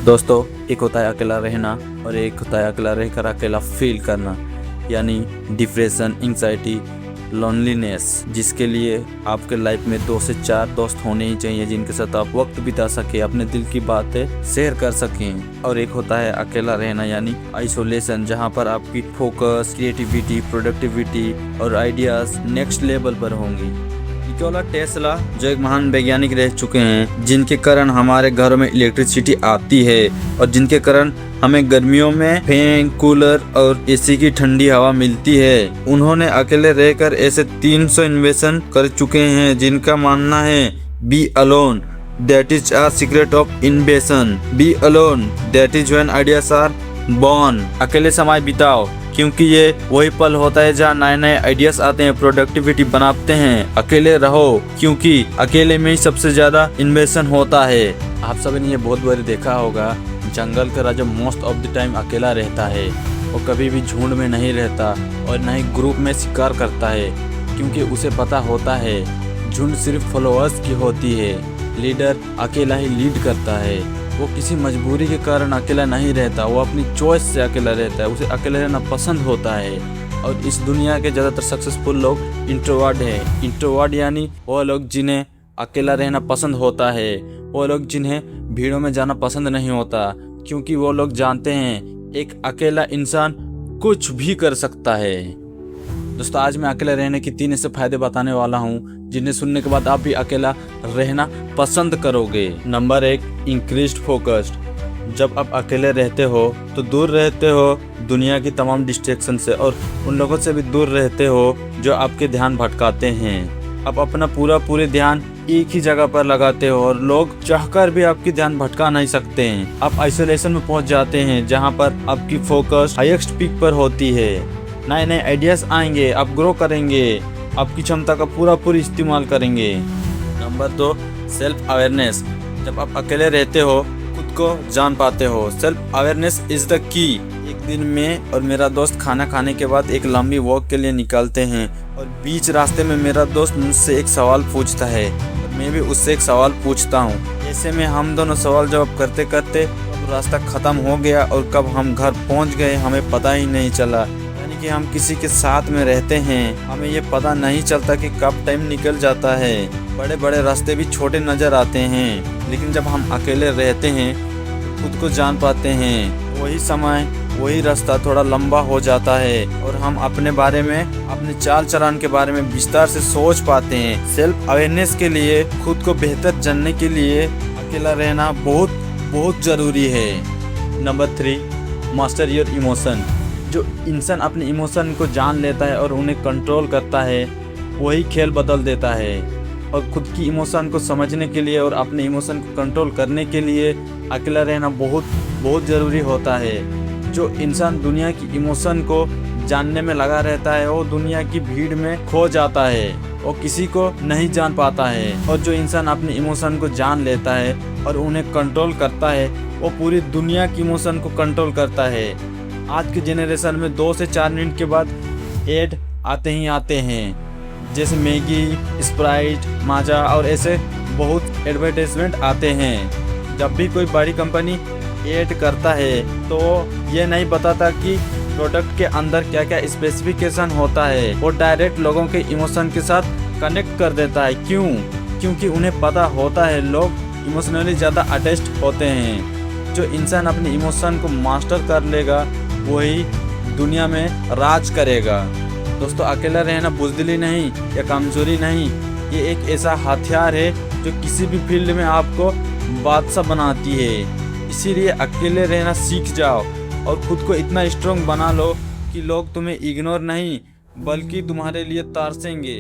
दोस्तों, एक होता है अकेला रहना और एक होता है अकेला रहकर अकेला फील करना, यानी डिप्रेशन, एंग्जाइटी, लोनलीनेस, जिसके लिए आपके लाइफ में 2 से 4 दोस्त होने ही चाहिए जिनके साथ आप वक्त बिता सके, अपने दिल की बातें शेयर कर सकें। और एक होता है अकेला रहना यानी आइसोलेशन, जहां पर आपकी फोकस, क्रिएटिविटी, प्रोडक्टिविटी और आइडियाज नेक्स्ट लेवल पर होंगी। निकोला टेस्ला जो एक महान वैज्ञानिक रह चुके हैं, जिनके कारण हमारे घरों में इलेक्ट्रिसिटी आती है और जिनके कारण हमें गर्मियों में फैन, कूलर और एसी की ठंडी हवा मिलती है। उन्होंने अकेले रहकर ऐसे 300 इन्वेंशन कर चुके हैं जिनका मानना है be alone that is a secret of invention, be alone that is when ideas are born. अकेले समय बिताओ क्योंकि ये वही पल होता है जहाँ नए नए आइडियाज आते हैं, प्रोडक्टिविटी बनाते हैं। अकेले रहो क्योंकि अकेले में ही सबसे ज्यादा इन्वेंशन होता है। आप सभी ने ये बहुत बार देखा होगा, जंगल का राजा मोस्ट ऑफ द टाइम अकेला रहता है। वो कभी भी झुंड में नहीं रहता और न ही ग्रुप में शिकार करता है, क्योंकि उसे पता होता है झुंड सिर्फ फॉलोअर्स की होती है, लीडर अकेला ही लीड करता है। वो किसी मजबूरी के कारण अकेला नहीं रहता, वो अपनी चॉइस से अकेला रहता है, उसे अकेला रहना पसंद होता है। और इस दुनिया के ज़्यादातर सक्सेसफुल लोग इंट्रोवर्ट हैं। इंट्रोवर्ट यानी वो लोग जिन्हें अकेला रहना पसंद होता है, वो लोग जिन्हें भीड़ों में जाना पसंद नहीं होता, क्योंकि वो लोग जानते हैं एक अकेला इंसान कुछ भी कर सकता है। दोस्तों, आज मैं अकेले रहने की 3 ऐसे फायदे बताने वाला हूँ जिन्हें सुनने के बाद आप भी अकेला रहना पसंद करोगे। Number 1, increased focused. जब आप अकेले रहते हो तो दूर रहते हो दुनिया की तमाम डिस्ट्रैक्शन से और उन लोगों से भी दूर रहते हो जो आपके ध्यान भटकाते हैं। आप अपना पूरे ध्यान एक ही जगह पर लगाते हो और लोग चाहकर भी आपकी ध्यान भटका नहीं सकते हैं। आप आइसोलेशन में पहुंच जाते हैं जहां पर आपकी फोकस हाईएस्ट पीक पर होती है। नए नए आइडियाज आएंगे, आप ग्रो करेंगे, आपकी क्षमता का पूरा इस्तेमाल करेंगे। Number 2, self awareness. जब आप अकेले रहते हो खुद को जान पाते हो। Self awareness is the key. एक दिन में और मेरा दोस्त खाना खाने के बाद एक लंबी वॉक के लिए निकलते हैं और बीच रास्ते में मेरा दोस्त मुझसे एक सवाल पूछता है और मैं भी उससे एक सवाल पूछता हूँ। ऐसे में हम दोनों सवाल जवाब करते करते कब रास्ता खत्म हो गया और कब हम घर पहुँच गए हमें पता ही नहीं चला। कि हम किसी के साथ में रहते हैं, हमें ये पता नहीं चलता कि कब टाइम निकल जाता है। बड़े बड़े रास्ते भी छोटे नजर आते हैं, लेकिन जब हम अकेले रहते हैं खुद को जान पाते हैं, वही समय वही रास्ता थोड़ा लंबा हो जाता है और हम अपने बारे में, अपने चाल चलन के बारे में विस्तार से सोच पाते हैं। सेल्फ अवेयरनेस के लिए, खुद को बेहतर जानने के लिए अकेला रहना बहुत बहुत जरूरी है। Number 3, master your emotion. जो इंसान अपने इमोशन को जान लेता है और उन्हें कंट्रोल करता है, वही खेल बदल देता है। और खुद की इमोशन को समझने के लिए और अपने इमोशन को कंट्रोल करने के लिए अकेला रहना बहुत बहुत ज़रूरी होता है। जो इंसान दुनिया की इमोशन को जानने में लगा रहता है वो दुनिया की भीड़ में खो जाता है, वो किसी को नहीं जान पाता है। और जो इंसान अपने इमोशन को जान लेता है और उन्हें कंट्रोल करता है, वो पूरी दुनिया की इमोशन को कंट्रोल करता है। आज के जनरेशन में 2 से 4 मिनट के बाद एड आते ही आते हैं, जैसे मैगी, स्प्राइट, माजा और ऐसे बहुत एडवर्टाइजमेंट आते हैं। जब भी कोई बड़ी कंपनी एड करता है तो ये नहीं बताता कि प्रोडक्ट के अंदर क्या क्या स्पेसिफिकेशन होता है, वो डायरेक्ट लोगों के इमोशन के साथ कनेक्ट कर देता है। क्यों? क्योंकि उन्हें पता होता है लोग इमोशनली ज़्यादा अटैच्ड होते हैं। जो इंसान अपने इमोशन को मास्टर कर लेगा वही दुनिया में राज करेगा। दोस्तों, अकेला रहना बुज़दिली नहीं या कमजोरी नहीं, ये एक ऐसा हथियार है जो किसी भी फील्ड में आपको बादशाह बनाती है। इसीलिए अकेले रहना सीख जाओ और खुद को इतना स्ट्रांग बना लो कि लोग तुम्हें इग्नोर नहीं बल्कि तुम्हारे लिए तरसेंगे।